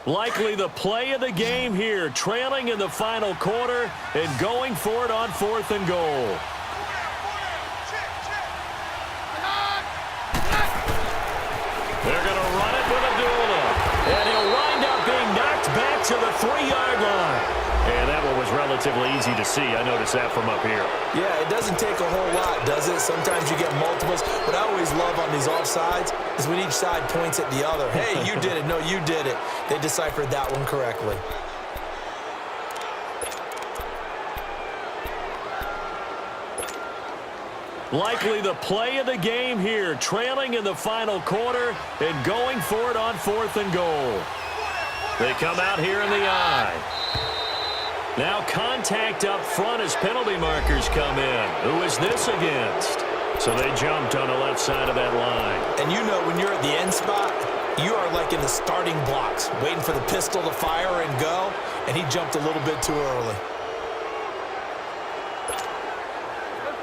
Likely the play of the game here, trailing in the final quarter and going for it on 4th and goal. They're going to run it with Abdullah. And he'll wind up being knocked back to the 3-yard line. And that one was relatively easy to see. I noticed that from up here. Yeah, it doesn't take a whole lot, does it? Sometimes you get multiples. What I always love on these offsides is when each side points at the other. Hey, you did it. No, you did it. They deciphered that one correctly. Likely the play of the game here, trailing in the final quarter and going for it on 4th and goal. They come out here in the I. Now contact up front as penalty markers come in. Who is this against? So they jumped on the left side of that line. And you know when you're at the end spot, you are like in the starting blocks, waiting for the pistol to fire and go, and he jumped a little bit too early.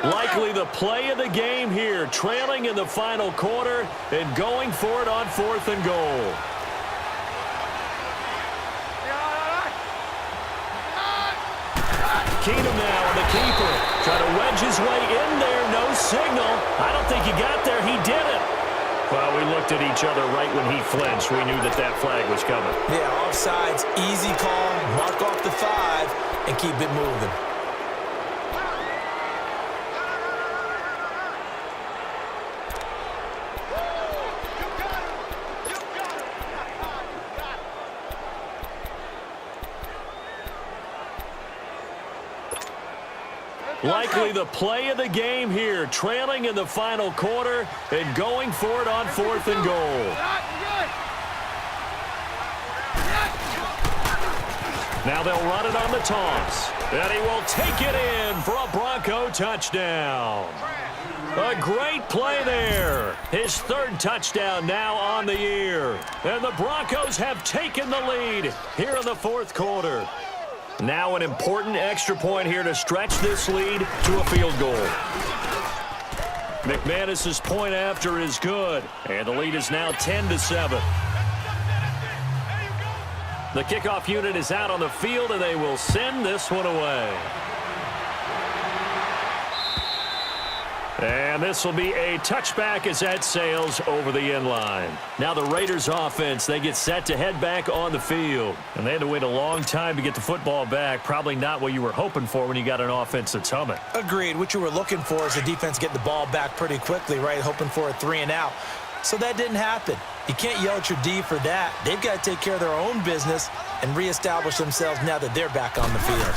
Likely the play of the game here, trailing in the final quarter and going for it on 4th and goal. Keenum now on the keeper. Trying to wedge his way in there. No signal. I don't think he got there. He did it. Well, we looked at each other right when he flinched. We knew that that flag was coming. Yeah, offsides, easy call. Mark off the 5 and keep it moving. Likely the play of the game here, trailing in the final quarter and going for it on 4th and goal. Now they'll run it on the toss. And he will take it in for a Bronco touchdown. A great play there. His 3rd touchdown now on the year. And the Broncos have taken the lead here in the 4th quarter. Now an important extra point here to stretch this lead to a field goal. McManus's point after is good, and the lead is now 10-7. The kickoff unit is out on the field, and they will send this one away. And this will be a touchback as that sails over the end line. Now the Raiders offense, they get set to head back on the field. And they had to wait a long time to get the football back. Probably not what you were hoping for when you got an offense that's humming. Agreed. What you were looking for is the defense get the ball back pretty quickly, right? Hoping for a 3 and out. So that didn't happen. You can't yell at your D for that. They've got to take care of their own business and reestablish themselves now that they're back on the field.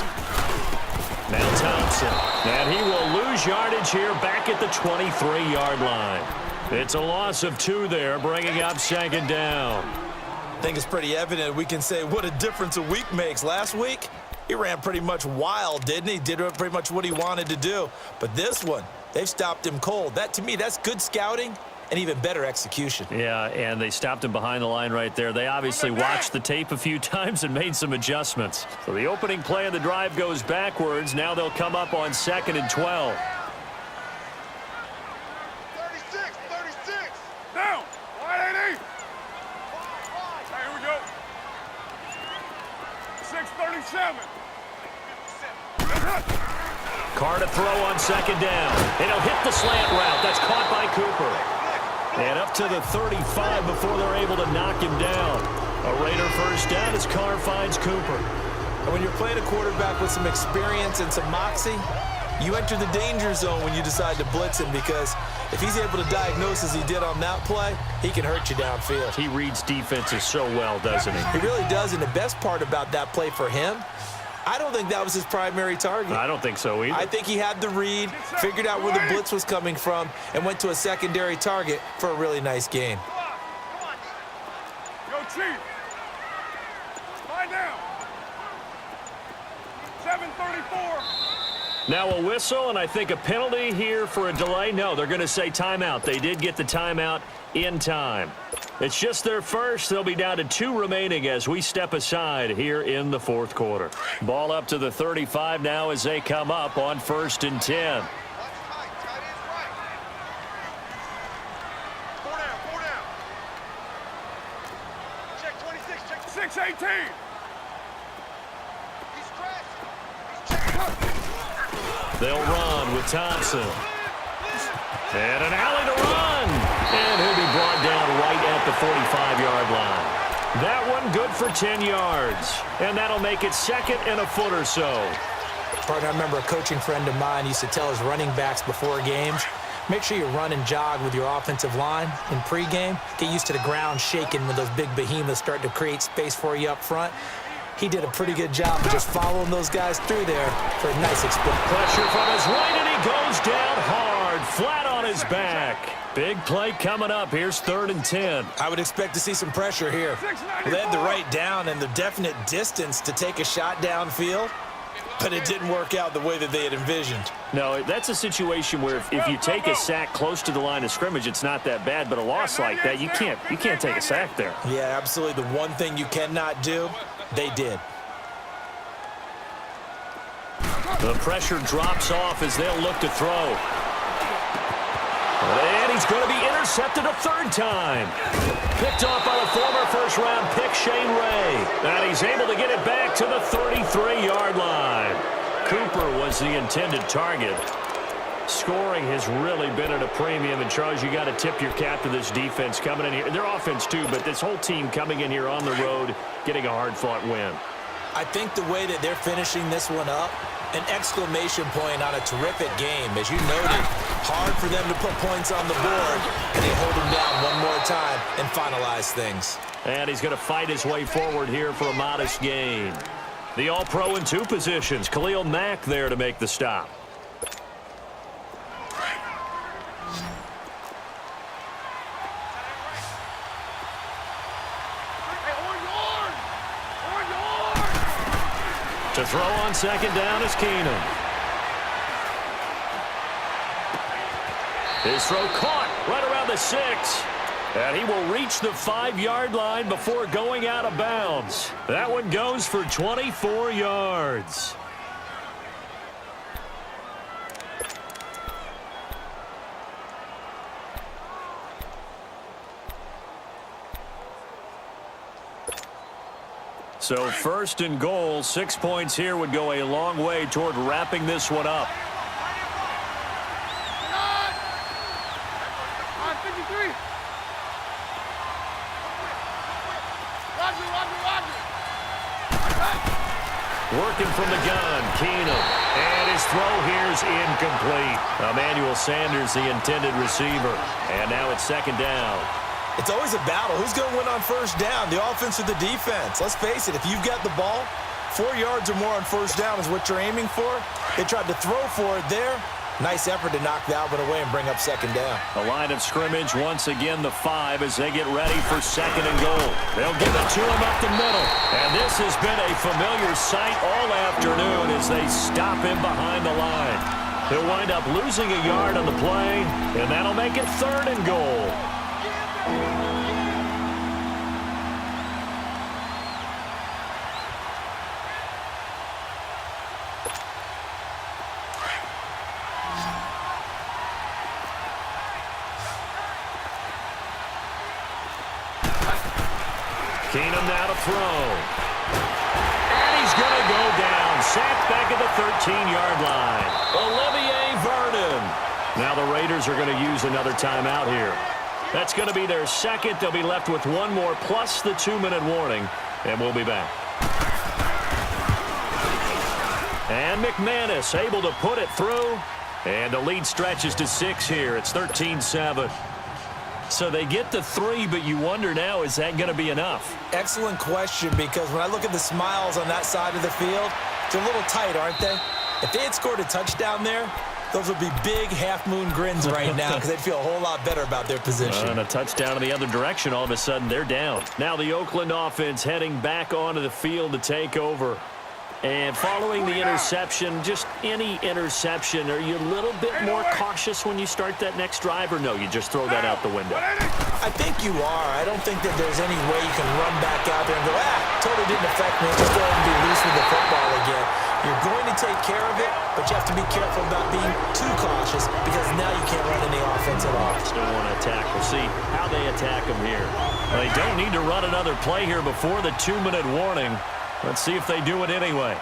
Now Thompson, and he will lose yardage here back at the 23-yard line. It's a loss of 2 there, bringing up 2nd down. I think it's pretty evident we can say what a difference a week makes. Last week, he ran pretty much wild, didn't he? Did pretty much what he wanted to do. But this one, they've stopped him cold. That, to me, that's good scouting and even better execution. Yeah, and they stopped him behind the line right there. They obviously watched the tape a few times and made some adjustments. So the opening play of the drive goes backwards. Now they'll come up on 2nd and 12. 36. Down. 180. Here we go. 637. Carr to throw on 2nd down. And he'll hit the slant route. That's caught by Cooper. And up to the 35 before they're able to knock him down. A Raider first down as Carr finds Cooper. And when you're playing a quarterback with some experience and some moxie, you enter the danger zone when you decide to blitz him, because if he's able to diagnose as he did on that play, he can hurt you downfield. He reads defenses so well, doesn't he? He really does, and the best part about that play for him, I don't think that was his primary target. I don't think so either. I think he had the read, figured out where the blitz was coming from, and went to a secondary target for a really nice gain. Yo, Chief. Lie down. 7:34. Now a whistle, and I think a penalty here for a delay. No, they're going to say timeout. They did get the timeout in time. It's just their first. They'll be down to 2 remaining as we step aside here in the 4th quarter. Ball up to the 35 now as they come up on 1st and 10. Four down. Check 26. 6-18. They'll run with Thompson. And an alley to run. And he'll be brought down right at the 45-yard line. That one good for 10 yards. And that'll make it second and a foot or so. Partner, I remember a coaching friend of mine used to tell his running backs before games, make sure you run and jog with your offensive line in pregame. Get used to the ground shaking when those big behemoths start to create space for you up front. He did a pretty good job of just following those guys through there for a nice exploit. Pressure from his right, and he goes down hard, flat on his back. Big play coming up. Here's 3rd and 10. I would expect to see some pressure here. They had the right down and the definite distance to take a shot downfield, but it didn't work out the way that they had envisioned. No, that's a situation where if you take a sack close to the line of scrimmage, it's not that bad, but a loss like that, you can't take a sack there. Yeah, absolutely. The one thing you cannot do, they did. The pressure drops off as they'll look to throw. And he's going to be intercepted a 3rd time. Picked off by the former first-round pick, Shane Ray. And he's able to get it back to the 33-yard line. Cooper was the intended target. Scoring has really been at a premium. And, Charles, you got to tip your cap to this defense coming in here. Their offense, too, but this whole team coming in here on the road, getting a hard-fought win. I think the way that they're finishing this one up, an exclamation point on a terrific game. As you noted, hard for them to put points on the board, and they hold them down one more time and finalize things. And he's going to fight his way forward here for a modest gain. The All-Pro in 2 positions. Khalil Mack there to make the stop. To throw on 2nd down is Keenum. His throw caught right around the 6. And he will reach the 5-yard line before going out of bounds. That one goes for 24 yards. So 1st and goal, 6 points here would go a long way toward wrapping this one up. Working from the gun, Keenum. And his throw here's incomplete. Emmanuel Sanders, the intended receiver. And now it's 2nd down. It's always a battle. Who's going to win on 1st down, the offense or the defense? Let's face it, if you've got the ball, 4 yards or more on 1st down is what you're aiming for. They tried to throw for it there. Nice effort to knock that one away and bring up 2nd down. The line of scrimmage, once again, the 5 as they get ready for 2nd and goal. They'll give it to him up the middle. And this has been a familiar sight all afternoon as they stop him behind the line. He'll wind up losing a yard on the play, and that'll make it 3rd and goal. Keenum now to throw. And he's going to go down. Sacked back at the 13-yard line. Olivier Vernon. Now the Raiders are going to use another timeout here. That's going to be their 2nd. They'll be left with 1 more plus the 2-minute warning. And we'll be back. And McManus able to put it through. And the lead stretches to 6 here. It's 13-7. So they get the 3, but you wonder now, is that going to be enough? Excellent question, because when I look at the smiles on that side of the field, they're a little tight, aren't they? If they had scored a touchdown there, those would be big half-moon grins right now because they'd feel a whole lot better about their position. And a touchdown in the other direction, all of a sudden they're down. Now the Oakland offense heading back onto the field to take over. And following the interception, just any interception, are you a little bit more cautious when you start that next drive, or no, you just throw that out the window? I think you are. I don't think that there's any way you can run back out there and go, totally didn't affect me. Just go ahead and be loose with the football again. You're going to take care of it, but you have to be careful about being too cautious because now you can't run any offense at all. Still want to attack. We'll see how they attack them here. They don't need to run another play here before the 2-minute warning. Let's see if they do it anyway.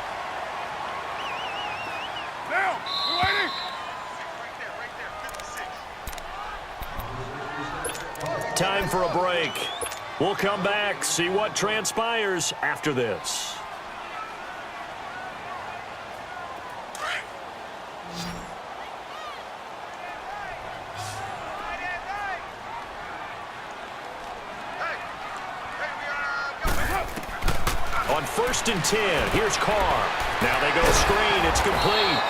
Down. 280. Time for a break. We'll come back, see what transpires after this. On 1st and 10, here's Carr. Now they go screen. It's complete.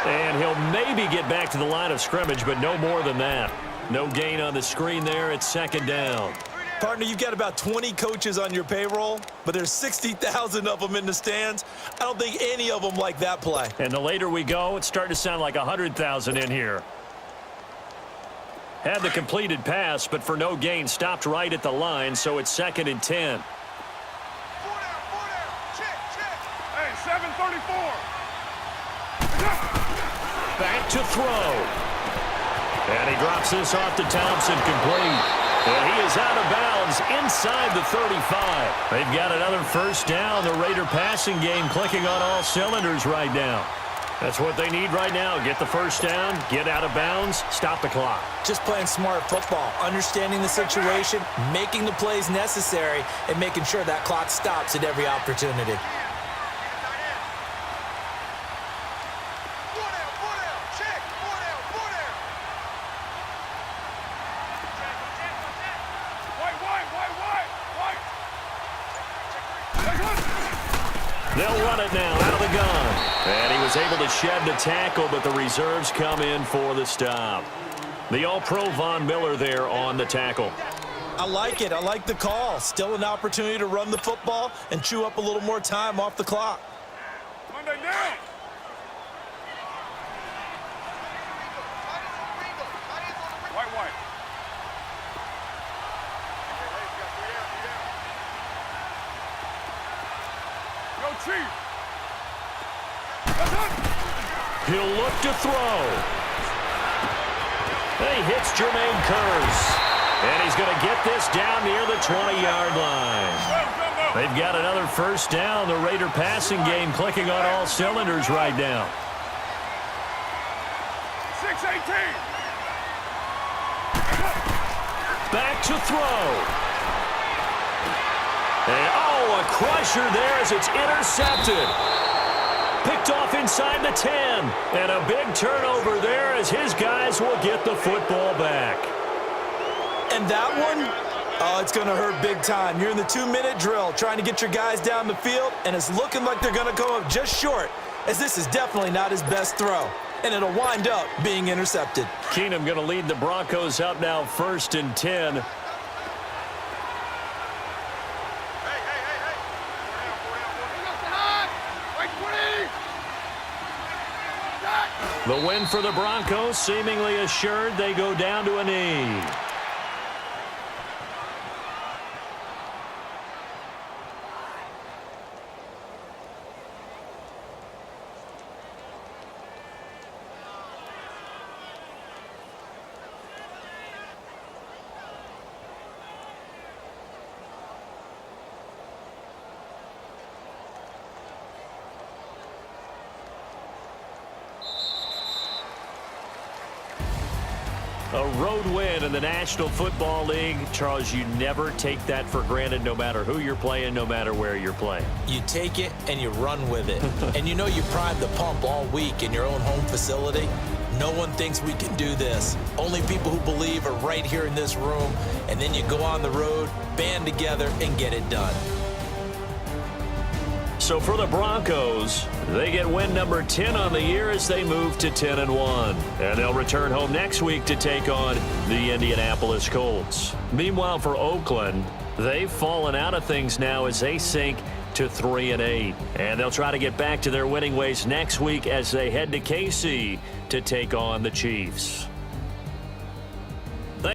And he'll maybe get back to the line of scrimmage, but no more than that. No gain on the screen there. It's 2nd down. Partner, you've got about 20 coaches on your payroll, but there's 60,000 of them in the stands. I don't think any of them like that play. And the later we go, it's starting to sound like 100,000 in here. Had the completed pass, but for no gain, stopped right at the line, so it's 2nd and 10. Hey, 734. Back to throw. And he drops this off to Thompson, complete. And he is out of bounds inside the 35. They've got another 1st down. The Raider passing game clicking on all cylinders right now. That's what they need right now. Get the 1st down, get out of bounds, stop the clock. Just playing smart football, understanding the situation, making the plays necessary, and making sure that clock stops at every opportunity. They'll run it now out of the gun. And he was able to shed the tackle, but the reserves come in for the stop. The All-Pro Von Miller there on the tackle. I like it. I like the call. Still an opportunity to run the football and chew up a little more time off the clock. Monday down. White. Go Chief. He'll look to throw. He hits Jermaine Kearse. And he's going to get this down near the 20-yard line. They've got another 1st down. The Raider passing game clicking on all cylinders right now. 6-18. Back to throw. And, a crusher there as it's intercepted. Picked off inside the 10. And a big turnover there as his guys will get the football back. And that one, it's going to hurt big time. You're in the 2-minute drill trying to get your guys down the field, and it's looking like they're going to come up just short, as this is definitely not his best throw. And it'll wind up being intercepted. Keenum going to lead the Broncos up now 1st and 10. The win for the Broncos seemingly assured. They go down to a knee. A road win in the National Football League. Charles, you never take that for granted no matter who you're playing, no matter where you're playing. You take it and you run with it. And you know you primed the pump all week in your own home facility. No one thinks we can do this. Only people who believe are right here in this room. And then you go on the road, band together, and get it done. So for the Broncos, they get win number 10 on the year as they move to 10-1. And they'll return home next week to take on the Indianapolis Colts. Meanwhile, for Oakland, they've fallen out of things now as they sink to 3-8. And they'll try to get back to their winning ways next week as they head to KC to take on the Chiefs.